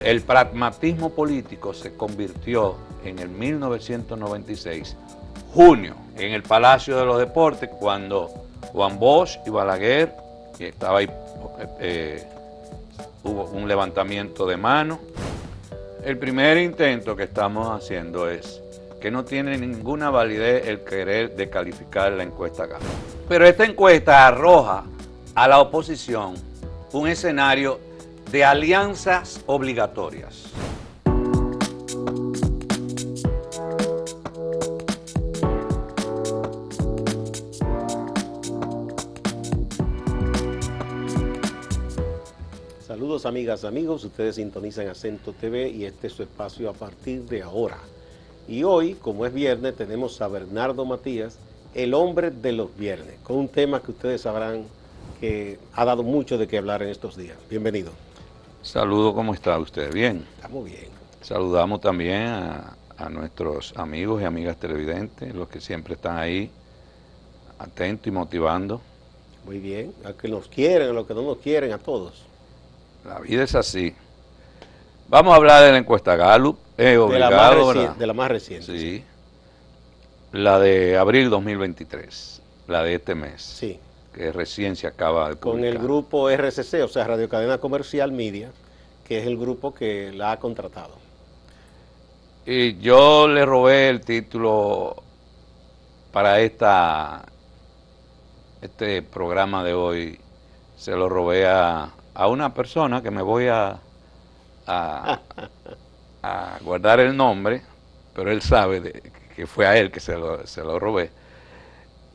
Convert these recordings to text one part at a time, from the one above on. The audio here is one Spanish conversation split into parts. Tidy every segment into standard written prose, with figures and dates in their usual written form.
El pragmatismo político se convirtió en el 1996, junio, en el Palacio de los Deportes, cuando Juan Bosch y Balaguer, que estaba ahí, hubo un levantamiento de mano. El primer intento que estamos haciendo es que no tiene ninguna validez el querer descalificar la encuesta Gallup. Pero esta encuesta arroja a la oposición un escenario de alianzas obligatorias. Saludos amigas, amigos, ustedes sintonizan Acento TV y este es su espacio a partir de ahora. Y hoy, como es viernes, tenemos a Bernardo Matías, el hombre de los viernes, con un tema que ustedes sabrán que ha dado mucho de qué hablar en estos días. Bienvenido. Saludos, ¿cómo está usted? Bien. Estamos bien. Saludamos también a nuestros amigos y amigas televidentes, los que siempre están ahí, atentos y motivando. Muy bien, a que nos quieren, a los que no nos quieren, a todos. La vida es así. Vamos a hablar de la encuesta Gallup, obligado, ¿verdad? De la más reciente. Sí, la de abril 2023, la de este mes. Sí. Que recién se acaba de publicar. Con el grupo RCC, o sea, Radio Cadena Comercial Media, que es el grupo que la ha contratado. Y yo le robé el título para este programa de hoy, se lo robé a una persona que me voy a guardar el nombre, pero él sabe que fue a él que se lo robé.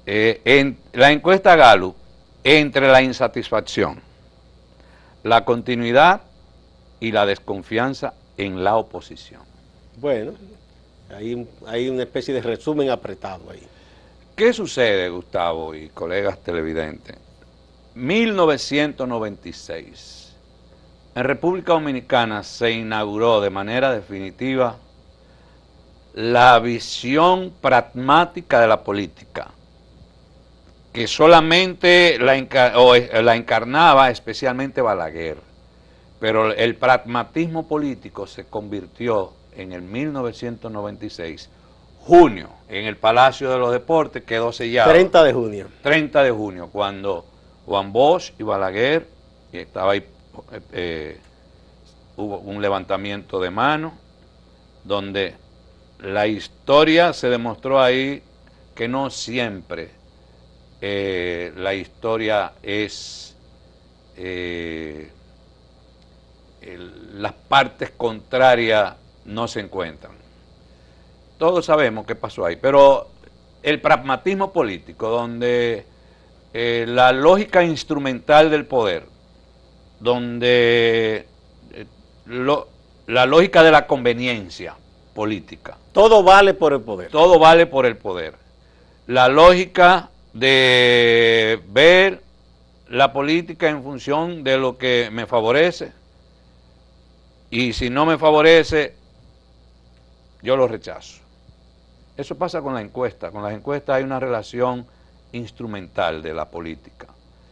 En la encuesta Gallup, entre la insatisfacción, la continuidad y la desconfianza en la oposición. Bueno, hay una especie de resumen apretado ahí. ¿Qué sucede, Gustavo y colegas televidentes? 1996, en República Dominicana se inauguró de manera definitiva la visión pragmática de la política, que solamente la encarnaba especialmente Balaguer, pero el pragmatismo político se convirtió en el 1996, junio, en el Palacio de los Deportes, quedó sellado. 30 de junio. 30 de junio, cuando Juan Bosch y Balaguer, que estaba ahí, hubo un levantamiento de mano, donde la historia se demostró ahí que no siempre la historia es las partes contrarias no se encuentran. Todos sabemos qué pasó ahí, pero el pragmatismo político, donde la lógica instrumental del poder, donde la lógica de la conveniencia política. Todo vale por el poder. Todo vale por el poder. La lógica de ver la política en función de lo que me favorece, y si no me favorece, yo lo rechazo. Eso pasa con la encuesta. Con las encuestas hay una relación instrumental de la política.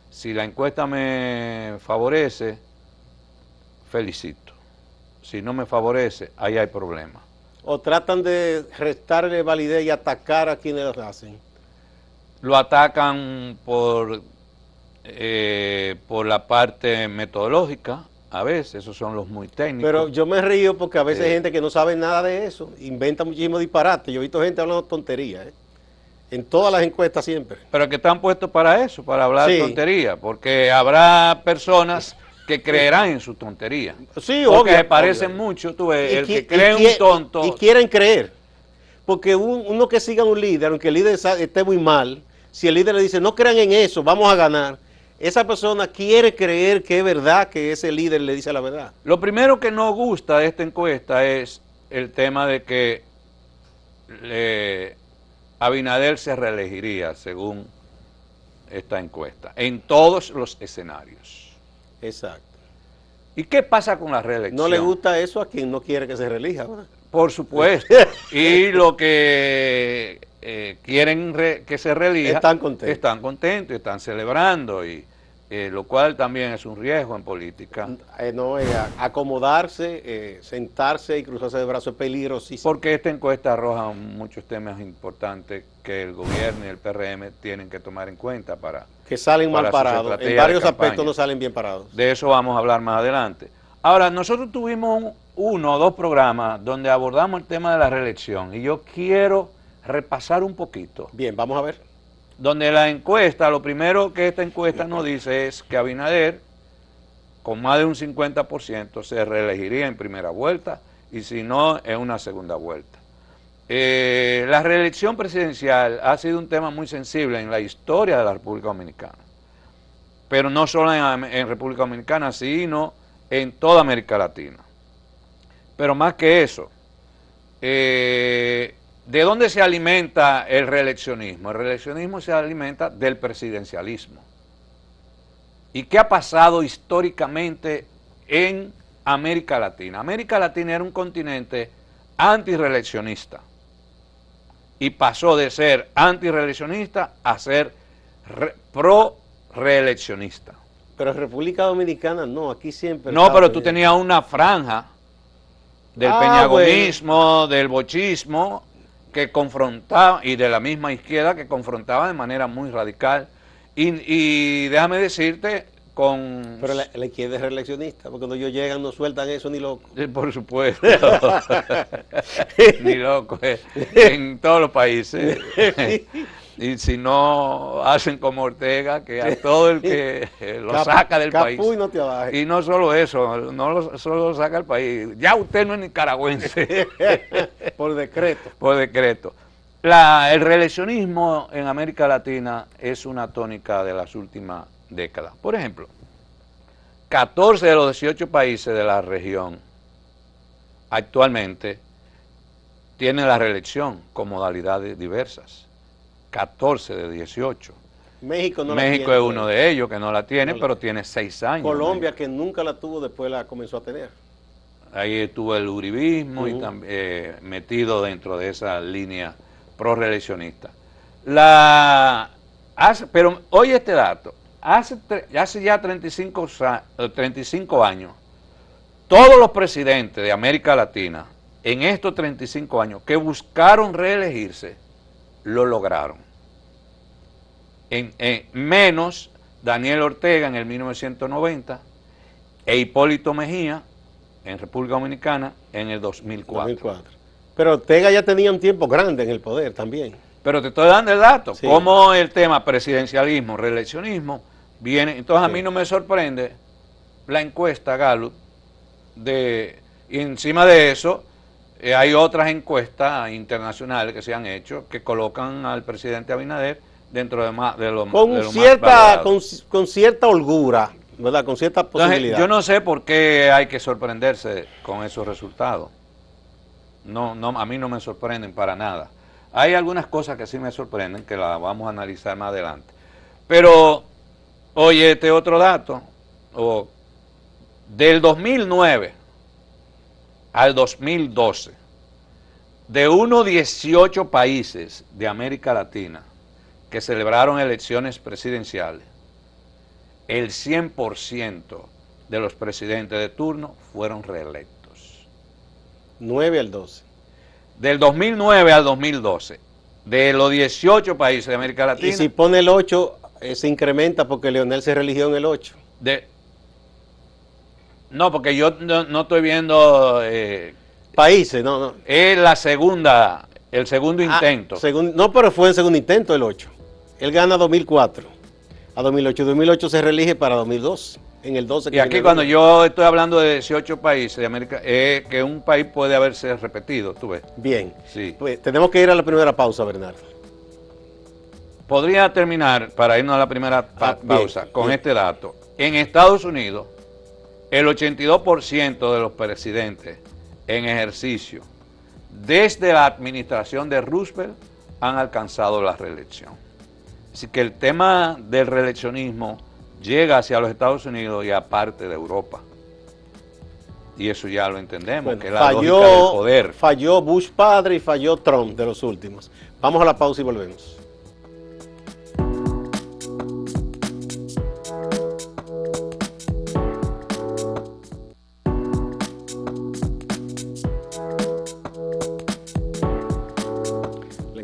Si la encuesta me favorece, felicito. Si no me favorece, ahí hay problema. O tratan de restarle validez y atacar a quienes lo hacen. Lo atacan por la parte metodológica, a veces, esos son los muy técnicos. Pero yo me río porque a veces hay gente que no sabe nada de eso, inventa muchísimos disparates. Yo he visto gente hablando tonterías, en todas las encuestas siempre. Pero que están puestos para eso, para hablar tonterías, porque habrá personas que creerán en su tontería. Sí, porque obvio, se parecen obvio. Mucho, tú ves, el que cree un tonto. Y quieren creer, porque uno que siga un líder, aunque el líder esté muy mal, si el líder le dice, no crean en eso, vamos a ganar, esa persona quiere creer que es verdad que ese líder le dice la verdad. Lo primero que no gusta de esta encuesta es el tema de que Abinader se reelegiría, según esta encuesta, en todos los escenarios. Exacto. ¿Y qué pasa con la reelección? No le gusta eso a quien no quiere que se reelija, ¿verdad? Por supuesto. Y lo que quieren que se reelija, están contentos, están celebrando. Y lo cual también es un riesgo en política. No, acomodarse, sentarse y cruzarse de brazos es peligrosísimo. Porque esta encuesta arroja muchos temas importantes que el gobierno y el PRM tienen que tomar en cuenta para que salen mal parados, en varios aspectos no salen bien parados. De eso vamos a hablar más adelante. Ahora, nosotros tuvimos 1 o 2 programas donde abordamos el tema de la reelección y yo quiero repasar un poquito. Bien, vamos a ver. Donde la encuesta, lo primero que esta encuesta nos dice es que Abinader, con más de un 50%, se reelegiría en primera vuelta y si no, en una segunda vuelta. La reelección presidencial ha sido un tema muy sensible en la historia de la República Dominicana, pero no solo en República Dominicana, sino en toda América Latina. Pero más que eso, ¿de dónde se alimenta el reeleccionismo? El reeleccionismo se alimenta del presidencialismo. ¿Y qué ha pasado históricamente en América Latina? América Latina era un continente antirreeleccionista y pasó de ser antirreeleccionista a ser pro-reeleccionista. Pero en República Dominicana no, aquí siempre... No, pero tú tenías una franja del peñagomismo, del bochismo, que confrontaba, y de la misma izquierda que confrontaba de manera muy radical. Y déjame decirte, con... Pero la izquierda es reeleccionista, porque cuando ellos llegan no sueltan eso ni loco. Por supuesto. Ni loco. En todos los países. Y si no hacen como Ortega, que a todo el que lo saca del país. Y no te abajes. Y no solo eso, no solo lo saca del país. Ya usted no es nicaragüense. Por decreto. Por decreto. El reeleccionismo en América Latina es una tónica de las últimas décadas. Por ejemplo, 14 de los 18 países de la región actualmente tienen la reelección con modalidades diversas. 14 de 18. México no la México tiene, es uno de ellos que no la tiene, pero tiene 6 años. Colombia, México, que nunca la tuvo, después la comenzó a tener. Ahí estuvo el uribismo y también metido dentro de esa línea pro-reeleccionista. Pero oye este dato, hace ya 35 años, todos los presidentes de América Latina, en estos 35 años, que buscaron reelegirse, lo lograron. Menos Daniel Ortega en el 1990 e Hipólito Mejía en República Dominicana en el 2004. Pero Ortega ya tenía un tiempo grande en el poder también. Pero te estoy dando el dato, sí. Cómo el tema presidencialismo, reeleccionismo, viene. Entonces a mí no me sorprende la encuesta Gallup, y encima de eso hay otras encuestas internacionales que se han hecho que colocan al presidente Abinader dentro de lo más valorado. Con cierta holgura, ¿verdad? Con cierta posibilidad. Entonces, yo no sé por qué hay que sorprenderse con esos resultados. No, a mí no me sorprenden para nada. Hay algunas cosas que sí me sorprenden, que las vamos a analizar más adelante. Pero, oye, este otro dato, del 2009 al 2012, de unos 18 países de América Latina que celebraron elecciones presidenciales, el 100% de los presidentes de turno fueron reelectos. 9 al 12. Del 2009 al 2012, de los 18 países de América Latina. Y si pone el 8, se incrementa porque Leonel se religió en el 8. No, porque yo no estoy viendo... países, no. Es el segundo intento. No, pero fue el segundo intento el 8. Él gana 2004 a 2008. 2008 se reelige para 2002. En el 12. Y aquí cuando yo estoy hablando de 18 países de América, que un país puede haberse repetido, tú ves. Bien. Sí. Pues tenemos que ir a la primera pausa, Bernardo. Podría terminar, para irnos a la primera pausa, con este dato. En Estados Unidos, el 82% de los presidentes en ejercicio desde la administración de Roosevelt han alcanzado la reelección. Así que el tema del reeleccionismo llega hacia los Estados Unidos y aparte de Europa. Y eso ya lo entendemos, bueno, que es la lógica del poder. Falló Bush padre y falló Trump de los últimos. Vamos a la pausa y volvemos.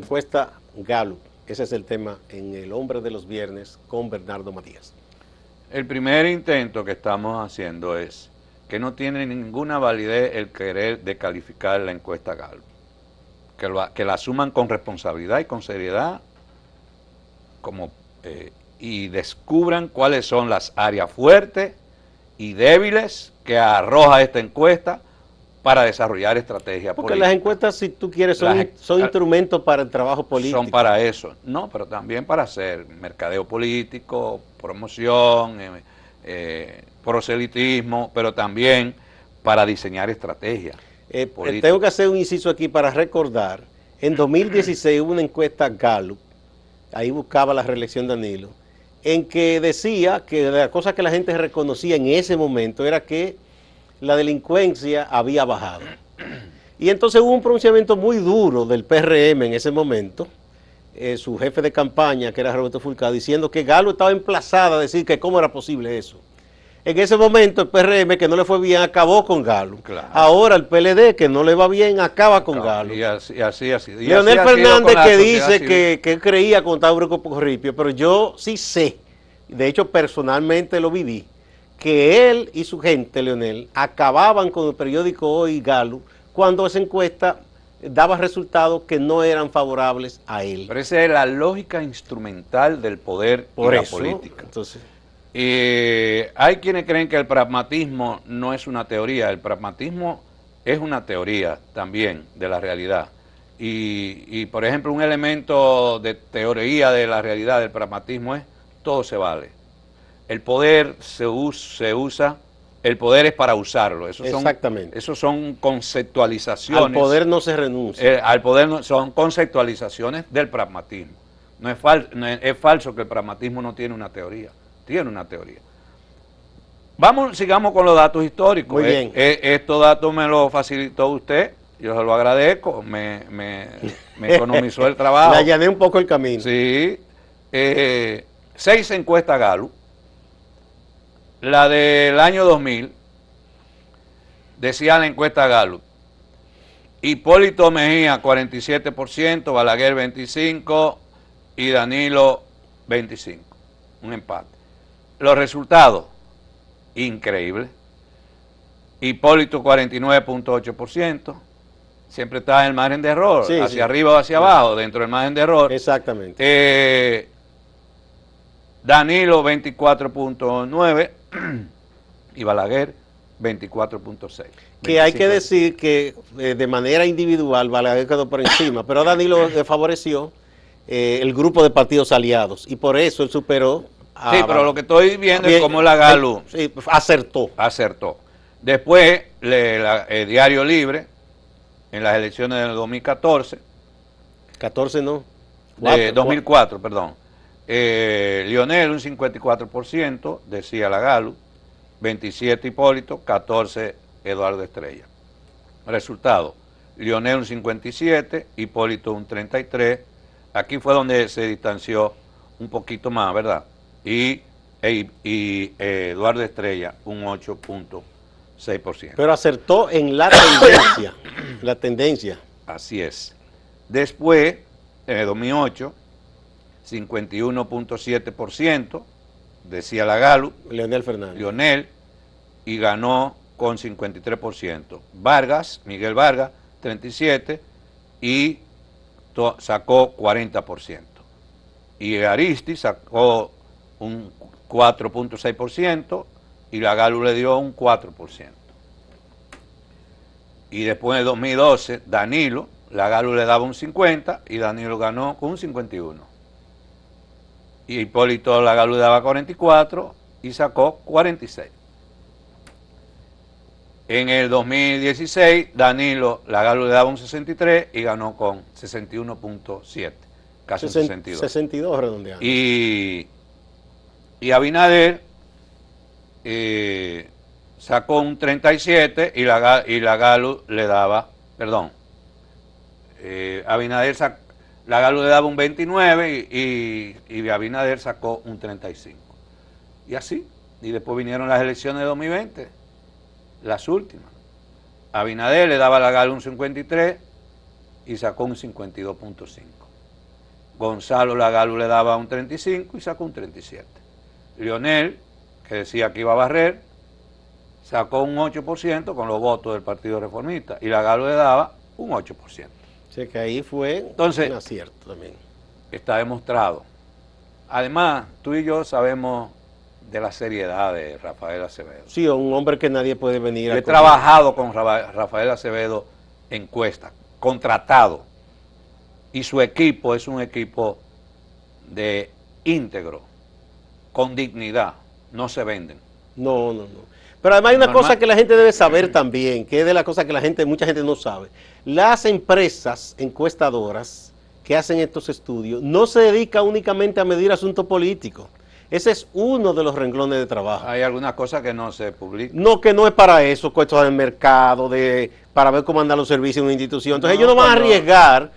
encuesta Gallup. Ese es el tema en El Hombre de los Viernes con Bernardo Matías. El primer intento que estamos haciendo es que no tiene ninguna validez el querer descalificar la encuesta Gallup. Que la asuman con responsabilidad y con seriedad y descubran cuáles son las áreas fuertes y débiles que arroja esta encuesta para desarrollar estrategia política. Porque las encuestas, si tú quieres, son instrumentos para el trabajo político. Son para eso, no, pero también para hacer mercadeo político, promoción, proselitismo, pero también para diseñar estrategia política. Tengo que hacer un inciso aquí para recordar, en 2016 hubo una encuesta Gallup, ahí buscaba la reelección de Danilo, en que decía que la cosa que la gente reconocía en ese momento era que la delincuencia había bajado. Y entonces hubo un pronunciamiento muy duro del PRM en ese momento, su jefe de campaña, que era Roberto Fulcado, diciendo que Gallup estaba emplazada a decir que cómo era posible eso. En ese momento el PRM, que no le fue bien, acabó con Gallup. Claro. Ahora el PLD, que no le va bien, acaba con Gallup. Y así. Leonel Fernández, que dice que creía con Tauro Corripio, pero yo sí sé, de hecho personalmente lo viví, que él y su gente, Leonel, acababan con el periódico Hoy Gallup cuando esa encuesta daba resultados que no eran favorables a él. Pero esa es la lógica instrumental del poder y la política. Entonces, hay quienes creen que el pragmatismo no es una teoría. El pragmatismo es una teoría también de la realidad. Y por ejemplo, un elemento de teoría de la realidad del pragmatismo es todo se vale. El poder se usa, el poder es para usarlo. Exactamente. Esos son conceptualizaciones. Al poder no se renuncia. Al poder no, son conceptualizaciones del pragmatismo. Es falso que el pragmatismo no tiene una teoría. Tiene una teoría. Sigamos con los datos históricos. Muy bien. Estos datos me los facilitó usted, yo se lo agradezco, me economizó el trabajo. Le allané un poco el camino. Sí. 6 encuestas Gallup. La del año 2000, decía la encuesta Gallup, Hipólito Mejía 47%, Balaguer 25% y Danilo 25%. Un empate. Los resultados, increíbles. Hipólito 49.8%, siempre está en el margen de error, sí, hacia arriba o hacia abajo, dentro del margen de error. Exactamente. Danilo 24.9% y Balaguer 24.6%. Que hay que decir que de manera individual Balaguer quedó por encima, pero a Danilo le favoreció el grupo de partidos aliados y por eso él superó a... Sí, pero lo que estoy viendo es cómo la Gallup acertó. Después, Diario Libre, en las elecciones del 2014. 14 no. 2004, perdón. Lionel un 54%, decía la Gallup, 27 Hipólito, 14 Eduardo Estrella. Resultado, Lionel un 57, Hipólito un 33, aquí fue donde se distanció un poquito más, ¿verdad? Y Eduardo Estrella un 8.6%. Pero acertó en la tendencia, la tendencia. Así es. Después, en el 2008, 51.7%, decía la Gallup, Leonel Fernández. Lionel, y ganó con 53%. Vargas, Miguel Vargas, 37%, y sacó 40%. Y Aristi sacó un 4.6%, y la Gallup le dio un 4%. Y después en el 2012, Danilo, la Gallup le daba un 50%, y Danilo ganó con un 51%. Y Hipólito la Gallup daba 44 y sacó 46. En el 2016, Danilo la Gallup le daba un 63 y ganó con 61.7, casi 62. 62 redondeando. Y Abinader sacó un 37 y la Gallup le daba, perdón, Abinader sacó, la Gallup le daba un 29 y Abinader sacó un 35. Y así. Y después vinieron las elecciones de 2020, las últimas. Abinader le daba a la Gallup un 53 y sacó un 52.5. Gonzalo Lagalu le daba un 35 y sacó un 37. Leonel, que decía que iba a barrer, sacó un 8% con los votos del Partido Reformista y Lagalu le daba un 8%. O sea que ahí fue Entonces, un acierto también. Está demostrado. Además, tú y yo sabemos de la seriedad de Rafael Acevedo. Sí, un hombre que nadie puede venir Yo he trabajado con Rafael Acevedo en encuesta, contratado, y su equipo es un equipo de íntegro, con dignidad, no se venden. No. Pero además hay una cosa que la gente debe saber también, que es de las cosas que mucha gente no sabe. Las empresas encuestadoras que hacen estos estudios no se dedican únicamente a medir asuntos políticos. Ese es uno de los renglones de trabajo. Hay algunas cosas que no se publican. No, que no es para eso, cuestiones del mercado, para ver cómo andan los servicios en una institución. Entonces ellos no van a arriesgar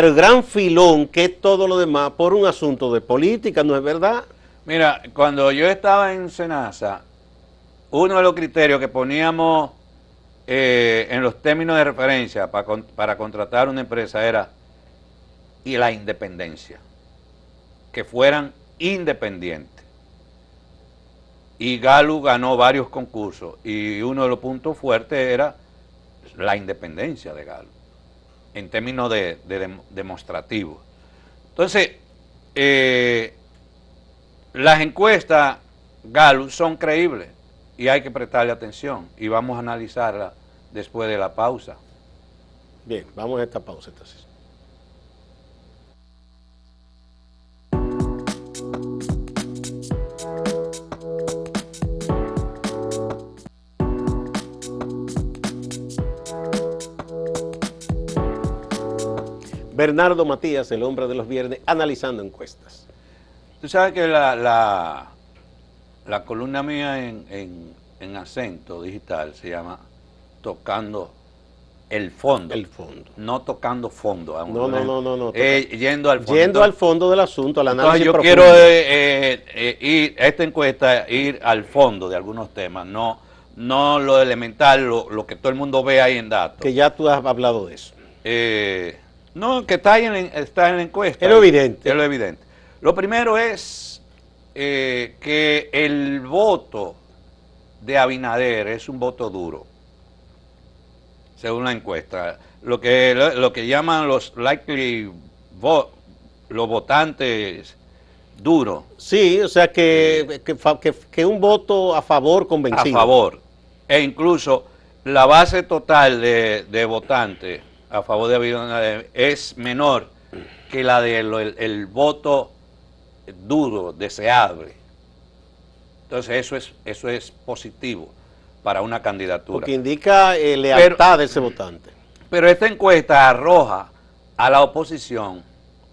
el gran filón que es todo lo demás por un asunto de política, ¿no es verdad? Mira, cuando yo estaba en Senasa, uno de los criterios que poníamos en los términos de referencia para contratar una empresa era y la independencia, que fueran independientes. Y Galu ganó varios concursos y uno de los puntos fuertes era la independencia de Galu, en términos de demostrativo. Entonces, las encuestas Galu son creíbles y hay que prestarle atención y vamos a analizarla después de la pausa. Bien, vamos a esta pausa entonces. Bernardo Matías, el hombre de los viernes, analizando encuestas. Tú sabes que la columna mía en Acento Digital se llama Tocando el Fondo. El fondo. No tocando fondo. No. Yendo al fondo. Yendo al fondo del asunto, al análisis profundo. Yo quiero esta encuesta, ir al fondo de algunos temas, no lo elemental, lo que todo el mundo ve ahí en datos. Que ya tú has hablado de eso. No, que está en la encuesta. Es lo evidente. Es lo evidente. Lo primero es que el voto de Abinader es un voto duro, según la encuesta. Lo que llaman los likely vote, los votantes duros. Sí, o sea que un voto a favor convencido. A favor. E incluso la base total de votantes a favor de Abinader es menor que la del voto duro, deseable. Entonces eso es positivo para una candidatura. Porque indica lealtad de ese votante. Pero esta encuesta arroja a la oposición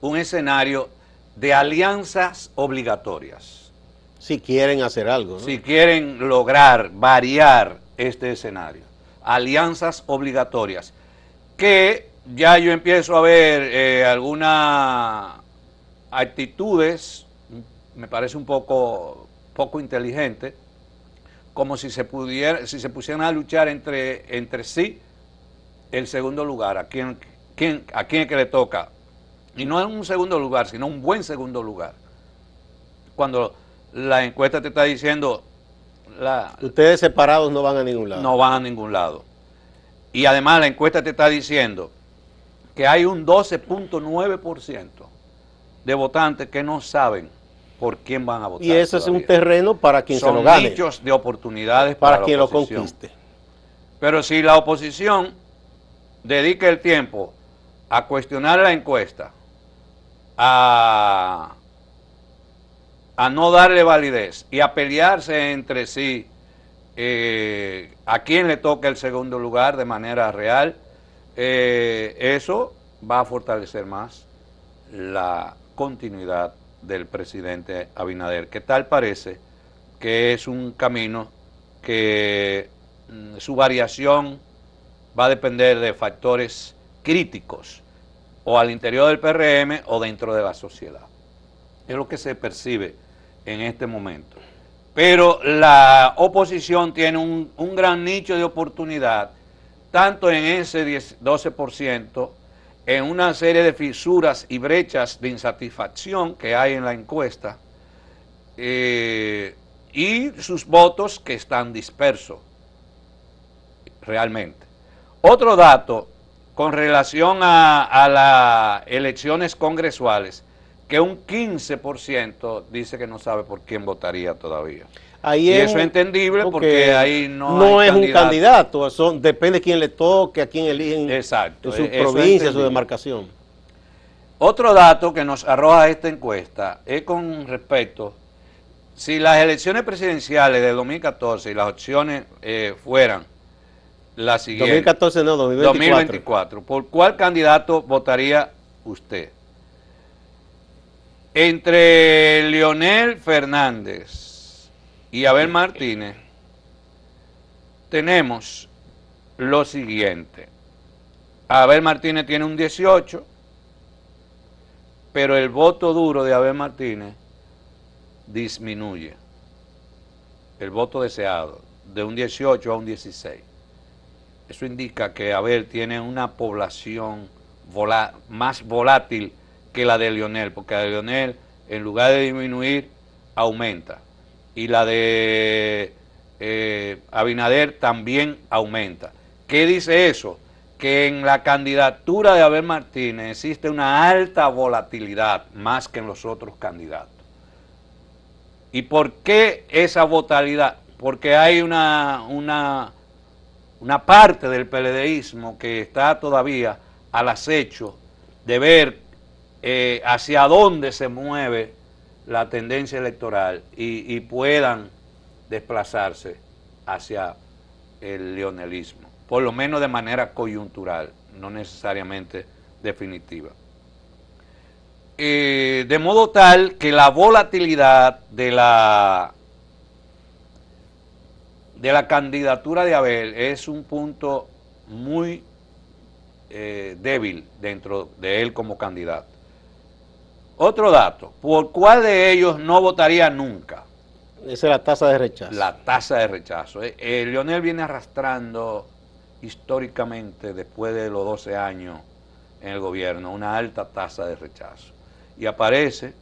un escenario de alianzas obligatorias. Si quieren hacer algo, ¿no? Si quieren lograr variar este escenario. Alianzas obligatorias. Que ya yo empiezo a ver algunas actitudes, me parece un poco inteligente, como si se pusieran a luchar entre sí el segundo lugar, a quién es que le toca, y no en un segundo lugar, sino un buen segundo lugar. Cuando la encuesta te está diciendo ustedes separados no van a ningún lado. No van a ningún lado. Y además la encuesta te está diciendo que hay un 12.9% de votantes que no saben por quién van a votar. Y eso todavía. Es un terreno para quien se lo gane. Son nichos de oportunidades para quien lo conquiste. Pero si la oposición dedica el tiempo a cuestionar la encuesta, a no darle validez y a pelearse entre sí a quién le toca el segundo lugar de manera real, eso va a fortalecer más la continuidad del presidente Abinader, que tal parece que es un camino que su variación va a depender de factores críticos o al interior del PRM o dentro de la sociedad. Es lo que se percibe en este momento. Pero la oposición tiene un gran nicho de oportunidad, tanto en ese 12% en una serie de fisuras y brechas de insatisfacción que hay en la encuesta, y sus votos que están dispersos realmente. Otro dato con relación a las elecciones congresuales, que un 15% dice que no sabe por quién votaría todavía. Ahí y es eso es entendible porque ahí no hay es un candidato, depende de quién le toque, a quién eligen. Exacto, en su provincia, su demarcación. Otro dato que nos arroja esta encuesta es con respecto, si las elecciones presidenciales de 2014 y las opciones fueran las siguientes. 2014 no, 2024. ¿Por cuál candidato votaría usted? Entre Leonel Fernández y Abel Martínez tenemos lo siguiente. Abel Martínez tiene un 18, pero el voto duro de Abel Martínez disminuye. El voto deseado, de un 18 a un 16. Eso indica que Abel tiene una población más volátil que la de Leonel, porque la de Leonel, en lugar de disminuir, aumenta. Y la de Abinader también aumenta. ¿Qué dice eso? Que en la candidatura de Abel Martínez existe una alta volatilidad, más que en los otros candidatos. ¿Y por qué esa volatilidad? Porque hay una parte del PLDismo que está todavía al acecho de ver hacia dónde se mueve la tendencia electoral y puedan desplazarse hacia el leonelismo, por lo menos de manera coyuntural, no necesariamente definitiva. De modo tal que la volatilidad de la candidatura de Abel es un punto muy débil dentro de él como candidato. Otro dato, ¿por cuál de ellos no votaría nunca? Esa es la tasa de rechazo. La tasa de rechazo. Leonel viene arrastrando históricamente, después de los 12 años en el gobierno, una alta tasa de rechazo. Y aparece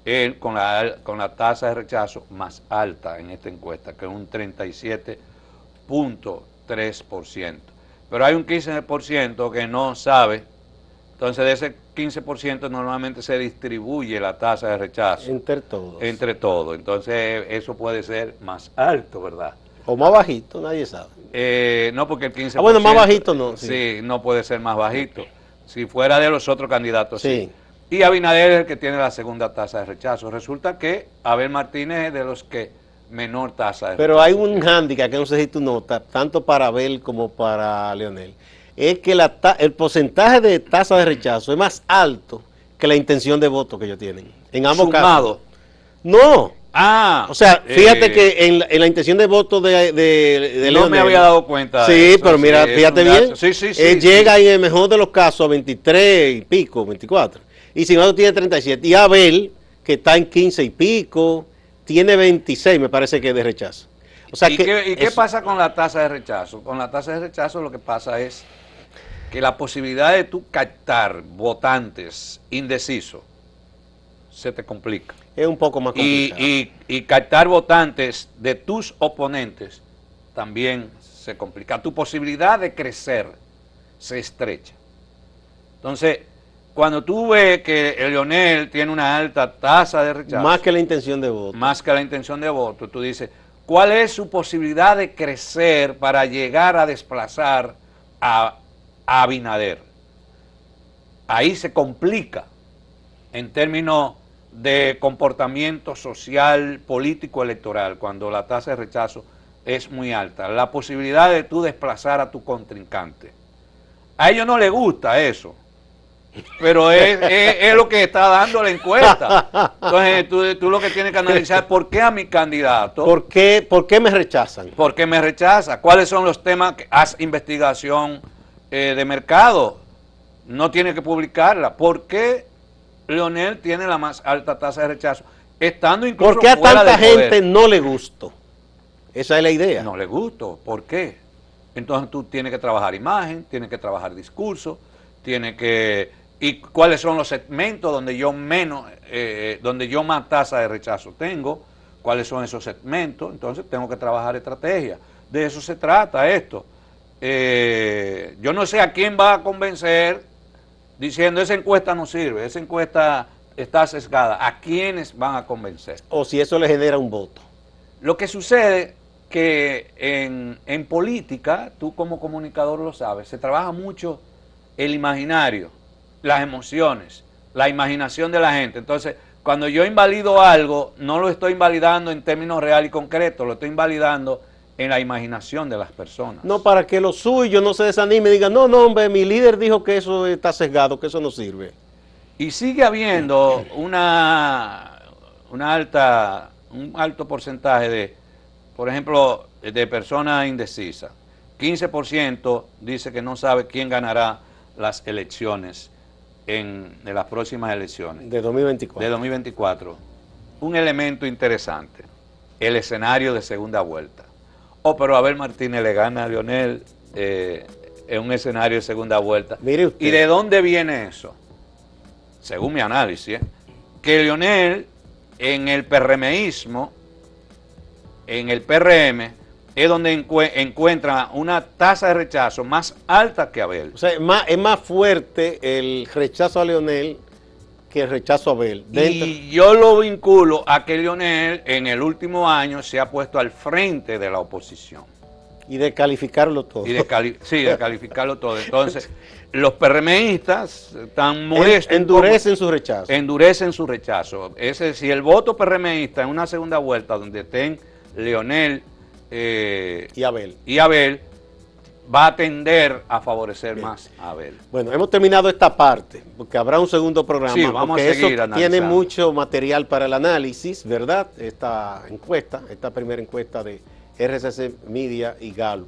él con la tasa de rechazo más alta en esta encuesta, que es un 37.3%. Pero hay un 15% que no sabe. Entonces, de ese 15% normalmente se distribuye la tasa de rechazo. Entre todos. Entre todos. Entonces, eso puede ser más alto, ¿verdad? O más bajito, nadie sabe. No, porque el 15%... bueno, más bajito no. Sí, no puede ser más bajito. Si fuera de los otros candidatos, sí. Y Abinader es el que tiene la segunda tasa de rechazo. Resulta que Abel Martínez es de los que menor tasa de Pero rechazo. hay un hándicap que no sé si tú notas, tanto para Abel como para Leonel. Es que el porcentaje de tasa de rechazo es más alto que la intención de voto que ellos tienen. En ambos casos. No. O sea, fíjate que en la intención de voto de no Leonel, me había dado cuenta sí, de eso. Pero mira, fíjate bien. Sí, llega en el mejor de los casos a 23 y pico, 24. Y sin embargo tiene 37. Y Abel, que está en 15 y pico, tiene 26, me parece que de rechazo. O sea, ¿Qué pasa con la tasa de rechazo? Con la tasa de rechazo lo que pasa es que la posibilidad de tú captar votantes indecisos se te complica. Es un poco más complicado. Y captar votantes de tus oponentes también se complica. Tu posibilidad de crecer se estrecha. Entonces, cuando tú ves que el Leonel tiene una alta tasa de rechazo, más que la intención de voto. Más que la intención de voto, tú dices, ¿cuál es su posibilidad de crecer para llegar a desplazar a Abinader? Ahí se complica en términos de comportamiento social, político, electoral, cuando la tasa de rechazo es muy alta. La posibilidad de tú desplazar a tu contrincante. A ellos no les gusta eso, pero es lo que está dando la encuesta. Entonces tú lo que tienes que analizar, ¿por qué a mi candidato? ¿Por qué me rechazan? ¿Por qué me rechaza? ¿Cuáles son los temas que haz investigación de mercado? No tiene que publicarla. ¿Por qué Leonel tiene la más alta tasa de rechazo? Estando incluso ¿Por qué a fuera tanta del poder? gente no le gustó? Esa es la idea. No le gustó. ¿Por qué? Entonces tú tienes que trabajar imagen, tienes que trabajar discurso, tiene que... ¿Y cuáles son los segmentos donde yo más tasa de rechazo tengo? ¿Cuáles son esos segmentos? Entonces tengo que trabajar estrategia. De eso se trata esto. Yo no sé a quién va a convencer diciendo esa encuesta no sirve, esa encuesta está sesgada. ¿A quiénes van a convencer? O si eso le genera un voto. Lo que sucede que en política, tú como comunicador lo sabes, se trabaja mucho el imaginario, las emociones, la imaginación de la gente. Entonces, cuando yo invalido algo, no lo estoy invalidando en términos reales y concretos, lo estoy invalidando en la imaginación de las personas. No, para que los suyos no se desanimen y digan, no, no, hombre, mi líder dijo que eso está sesgado, que eso no sirve. Y sigue habiendo un alto porcentaje de, por ejemplo, de personas indecisas. 15% dice que no sabe quién ganará las elecciones de las próximas elecciones. De 2024. De 2024. Un elemento interesante, el escenario de segunda vuelta. Pero Abel Martínez le gana a Leonel en un escenario de segunda vuelta. Mire usted. ¿Y de dónde viene eso? Según mi análisis, que Leonel en el PRMismo, en el PRM, es donde encuentra una tasa de rechazo más alta que Abel. O sea, es más fuerte el rechazo a Leonel que el rechazo a Abel. Y yo lo vinculo a que Leonel en el último año se ha puesto al frente de la oposición. Y de calificarlo todo. Y de calificarlo todo. Entonces, los PRMistas están molestos. Endurecen su rechazo. Endurecen su rechazo. Es decir, el voto PRMista en una segunda vuelta donde estén Leonel y Abel va a tender a favorecer más a Abel. Bueno, hemos terminado esta parte, porque habrá un segundo programa. Sí, vamos a seguir analizando. Tiene mucho material para el análisis, ¿verdad? Esta encuesta, esta primera encuesta de RCC Media y Gallup.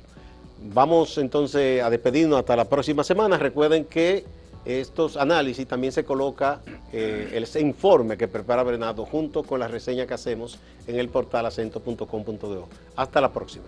Vamos entonces a despedirnos hasta la próxima semana. Recuerden que estos análisis también se coloca ese informe que prepara Bernardo junto con la reseña que hacemos en el portal acento.com.do. Hasta la próxima.